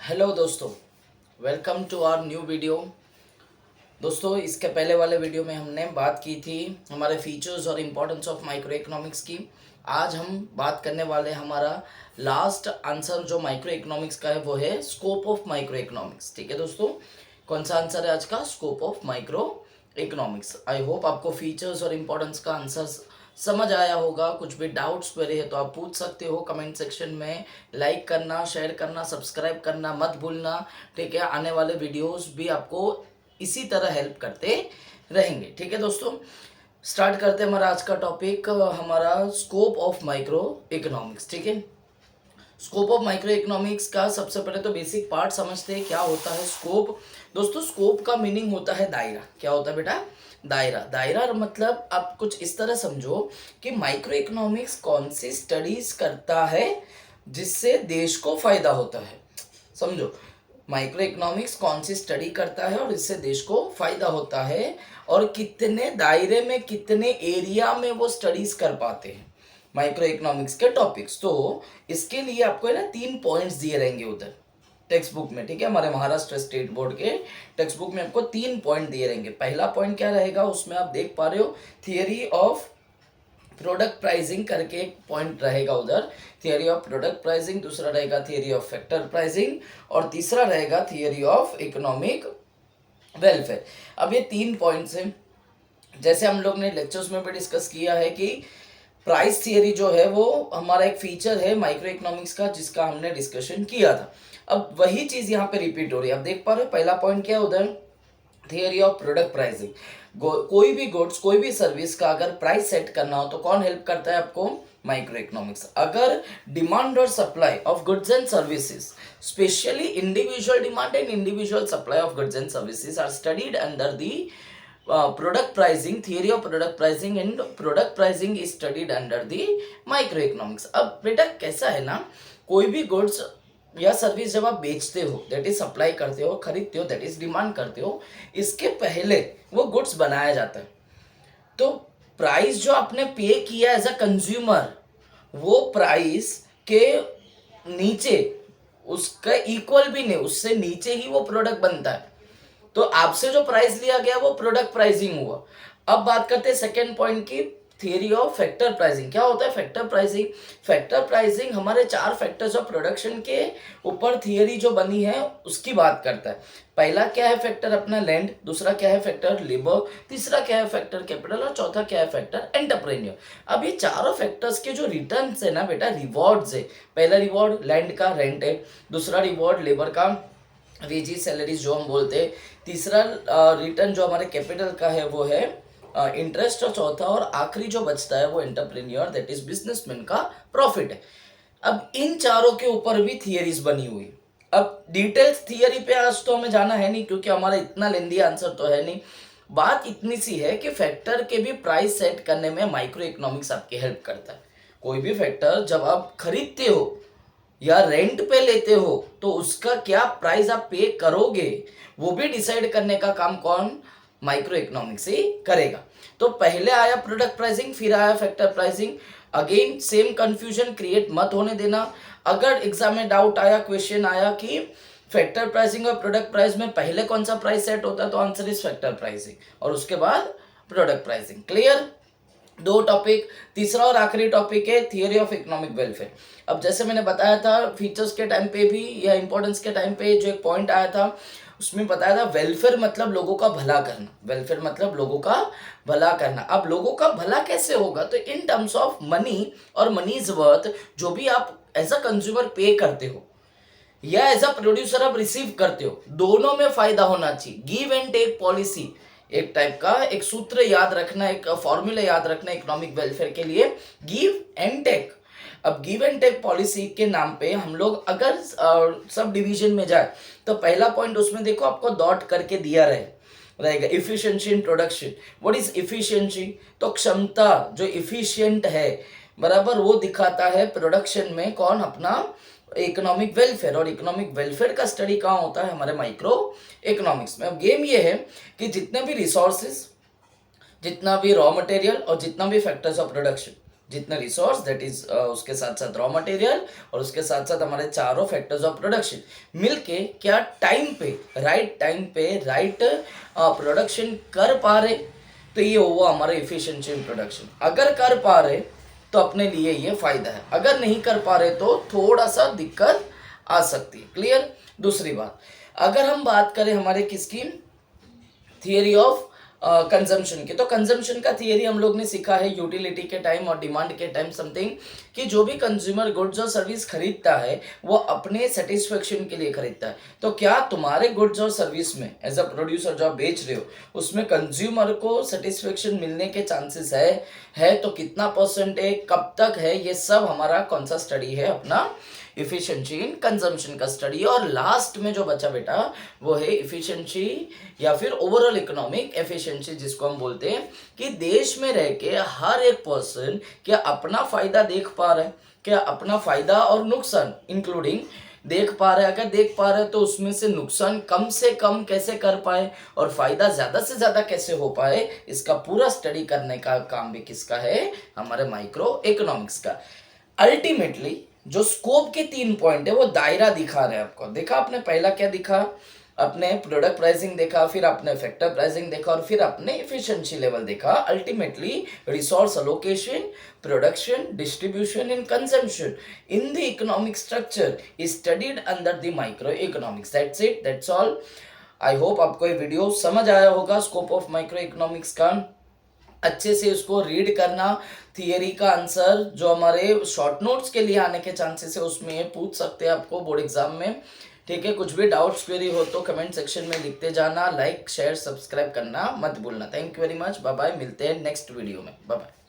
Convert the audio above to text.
Hello दोस्तों, welcome to our new video. दोस्तों, इसके पहले वाले वीडियो में हमने बात की थी हमारे फीचर्स और इम्पोर्टेंस ऑफ माइक्रो इकोनॉमिक्स की। आज हम बात करने वाले हमारा लास्ट आंसर जो माइक्रो इकोनॉमिक्स का है वो है स्कोप ऑफ माइक्रो इकोनॉमिक्स। ठीक है दोस्तों, कौन सा आंसर है आज का? Scope of micro economics. I hope आपको फीचर्स और इम्पोर्टेंस का आंसर समझ आया होगा। कुछ भी डाउट्स पड़े हैं तो आप पूछ सकते हो कमेंट सेक्शन में। लाइक करना, शेयर करना, सब्सक्राइब करना मत भूलना। ठीक है, आने वाले वीडियोस भी आपको इसी तरह हेल्प करते रहेंगे। ठीक है दोस्तों, स्टार्ट करते हैं हमारा आज का टॉपिक, हमारा स्कोप ऑफ माइक्रो इकोनॉमिक्स। ठीक है, स्कोप ऑफ माइक्रो इकोनॉमिक्स का सबसे पहले तो बेसिक पार्ट समझते हैं। क्या होता है स्कोप? दोस्तों, स्कोप का मीनिंग होता है दायरा। क्या होता है बेटा? दायरा। दायरा मतलब आप कुछ इस तरह समझो कि माइक्रो इकोनॉमिक्स कौन सी स्टडीज करता है जिससे देश को फायदा होता है। समझो, माइक्रो इकोनॉमिक्स कौन सी स्टडी करता है और इससे देश को फायदा होता है, और कितने दायरे में, कितने एरिया में वो स्टडीज कर पाते हैं माइक्रो इकोनॉमिक्स के टॉपिक्स। तो इसके लिए आपको है ना 3 पॉइंट्स दिए रहेंगे उधर टेक्स्ट बुक में। ठीक है, हमारे महाराष्ट्र स्टेट बोर्ड के टेक्स्ट बुक में आपको 3 पॉइंट दिए रहेंगे। पहला पॉइंट क्या रहेगा उसमें आप देख पा रहे हो, थियरी ऑफ प्रोडक्ट प्राइसिंग करके एक पॉइंट रहेगा उधर, थियरी ऑफ प्रोडक्ट प्राइसिंग। दूसरा रहेगा थियरी ऑफ फैक्टर प्राइसिंग, और तीसरा रहेगा थियरी ऑफ इकोनॉमिक वेलफेयर। अब ये 3 पॉइंट्स हैं। जैसे हम लोग ने लेक्चर्स में भी डिस्कस किया है कि प्राइस थियरी जो है वो हमारा एक फीचर है माइक्रो इकोनॉमिक्स का, जिसका हमने डिस्कशन किया था। अब वही चीज यहाँ पे रिपीट हो रही है। अब देख पा रहे हो पहला पॉइंट क्या है उधर? Theory of product pricing. कोई भी गुड्स, कोई भी सर्विस का अगर प्राइस सेट करना हो तो कौन हेल्प करता है आपको? Micro economics. अगर डिमांड और supply of goods and services, specially individual demand and individual supply of goods and services are studied under the product pricing, theory of product pricing, and product pricing is studied under the micro economics. अब बेटा कैसा है ना, कोई भी goods या service जब आप बेचते हो, दैट इज सप्लाई करते हो, खरीदते हो, दैट इज डिमांड करते हो, इसके पहले वो गुड्स बनाया जाता है। तो प्राइस जो आपने पे किया एज अ कंज्यूमर, वो प्राइस के नीचे उसका इक्वल भी नहीं, उससे नीचे ही वो प्रोडक्ट बनता है। तो आपसे जो प्राइस लिया गया वो प्रोडक्ट प्राइसिंग हुआ। अब बात करते हैं सेकेंड पॉइंट की, थियरी ऑफ फैक्टर प्राइसिंग। क्या होता है फैक्टर प्राइसिंग? फैक्टर प्राइसिंग हमारे 4 फैक्टर्स ऑफ प्रोडक्शन के ऊपर थियरी जो बनी है उसकी बात करता है। पहला क्या है फैक्टर? अपना लैंड। दूसरा क्या है फैक्टर? लेबर। तीसरा क्या है फैक्टर? कैपिटल। और चौथा क्या है फैक्टर? एंटरप्रेन्योर। अब ये चारों फैक्टर्स के जो रिटर्न्स है ना बेटा, रिवॉर्ड्स है। पहला रिवॉर्ड लैंड का, रेंट है। दूसरा रिवॉर्ड लेबर का, वेजेस, सैलरीज जो हम बोलते हैं। तीसरा रिटर्न जो हमारे कैपिटल का है वो है इंटरेस्ट। और चौथा और आखिरी जो बचता है वो एंटरप्रेन्योर, दैट इज बिजनेसमैन का प्रॉफिट है। अब इन चारों के ऊपर भी थियरीज बनी हुई। अब डिटेल्स थियरी पे आज तो हमें जाना है नहीं, क्योंकि हमारा इतना लेंदी आंसर तो है नहीं। बात इतनी सी है कि फैक्टर के भी प्राइस सेट करने में माइक्रो इकोनॉमिक्स आपकी हेल्प करता है। कोई भी फैक्टर जब आप खरीदते हो या रेंट पे लेते हो तो उसका क्या प्राइस आप पे करोगे, वो भी डिसाइड करने का काम कौन? माइक्रो इकोनॉमिक्स ही करेगा। तो पहले आया प्रोडक्ट प्राइसिंग, फिर आया factor pricing. Again same confusion create मत होने देना। अगर एग्जाम में डाउट आया, क्वेश्चन आया कि फैक्टर प्राइसिंग और प्रोडक्ट प्राइस में पहले कौन सा प्राइस सेट होता है, तो आंसर इज फैक्टर प्राइसिंग, और उसके बाद प्रोडक्ट प्राइसिंग। क्लियर? 2 टॉपिक। तीसरा और आखिरी टॉपिक है थियरी ऑफ इकोनॉमिक वेलफेयर। अब जैसे मैंने बताया था फीचर्स के टाइम पे भी या इंपॉर्टेंस के टाइम पे जो एक पॉइंट आया था उसमें बताया था वेलफेयर मतलब लोगों का भला करना। वेलफेयर मतलब लोगों का भला करना। अब लोगों का भला कैसे होगा? तो इन टर्म्स ऑफ मनी और मनीज वर्थ, जो भी आप एज अ कंज्यूमर पे करते हो या एज अ प्रोड्यूसर आप रिसीव करते हो, दोनों में फायदा होना चाहिए। गिव एंड टेक पॉलिसी एक टाइप का एक सूत्र याद रखना, एक फॉर्मूला याद रखना इकोनॉमिक वेलफेयर के लिए, गिव एंड टेक। अब गिव एंड टेक पॉलिसी के नाम पे हम लोग अगर सब डिवीजन में जाए तो पहला पॉइंट उसमें देखो आपको डॉट करके दिया रहेगा efficiency in production. What is efficiency? तो क्षमता जो इफिशिएंट है बराबर, वो दिखाता है प्रोडक्शन में कौन? अपना इकोनॉमिक वेलफेयर। और इकोनॉमिक वेलफेयर का स्टडी कहाँ होता है? हमारे माइक्रो इकोनॉमिक्स में। अब गेम ये है कि जितने भी रिसोर्सेज, जितना भी रॉ मटेरियल और जितना भी फैक्टर्स ऑफ प्रोडक्शन, जितने रिसोर्स दैट इज उसके साथ साथ रॉ मटेरियल और उसके साथ साथ हमारे चारों फैक्टर्स ऑफ प्रोडक्शन मिलके क्या टाइम पे राइट प्रोडक्शन कर पा रहे, तो ये हुआ हमारा इफिशिएंसी इन प्रोडक्शन। अगर कर पा रहे तो अपने लिए ये फायदा है, अगर नहीं कर पा रहे तो थोड़ा सा दिक्कत आ सकती है। क्लियर। दूसरी बात, अगर हम बात करें हमारे किसकी, थियरी ऑफ कंजम्पशन की, तो कंजम्पशन का थियरी हम लोग ने सीखा है यूटिलिटी के टाइम और डिमांड के टाइम समथिंग, कि जो भी कंज्यूमर गुड्स और सर्विस खरीदता है वो अपने सेटिस्फेक्शन के लिए खरीदता है। तो क्या तुम्हारे गुड्स और सर्विस में एज अ प्रोड्यूसर जो आप बेच रहे हो उसमें कंज्यूमर को सेटिस्फेक्शन मिलने के चांसेस है तो कितना परसेंट है, कब तक है, ये सब हमारा कौन सा स्टडी है, अपना इफिशिएंसी इन कंजम्पशन का स्टडी। और लास्ट में जो बचा बेटा वो है इफिशिएंसी या फिर ओवरऑल इकोनॉमिक एफिशिएंसी, जिसको हम बोलते हैं कि देश में रह के हर एक पर्सन क्या अपना फायदा देख पा रहा है, क्या अपना फायदा और नुकसान इंक्लूडिंग देख पा रहा है। अगर देख पा रहा है तो उसमें से नुकसान कम से कम कैसे कर पाए और फायदा ज्यादा से ज्यादा कैसे हो पाए, इसका पूरा स्टडी करने का काम भी किसका है, हमारे माइक्रो इकोनॉमिक्स का। अल्टीमेटली जो स्कोप के 3 पॉइंट है वो दायरा दिखा रहे हैं आपको। देखा आपने, पहला क्या दिखा, अपने प्रोडक्ट प्राइसिंग देखा, फिर आपने फैक्टर प्राइसिंग देखा और फिर आपने एफिशिएंसी लेवल देखा। Ultimately resource allocation, production, distribution and consumption in the economic structure is studied under the micro economics. That's it, that's all. I hope आपको ये वीडियो समझ आया होगा स्कोप ऑफ माइक्रो इकोनॉमिक्स का। अच्छे से उसको रीड करना, थियरी का आंसर जो हमारे शॉर्ट नोट्स के लिए आने के चांसेस है उसमें ये पूछ सकते हैं आपको बोर्ड एग्जाम में। ठीक है, कुछ भी डाउट्स क्वेरी हो तो कमेंट सेक्शन में लिखते जाना, लाइक शेयर सब्सक्राइब करना मत भूलना। Thank you very much, bye bye, मिलते हैं नेक्स्ट वीडियो में, बाय बाय।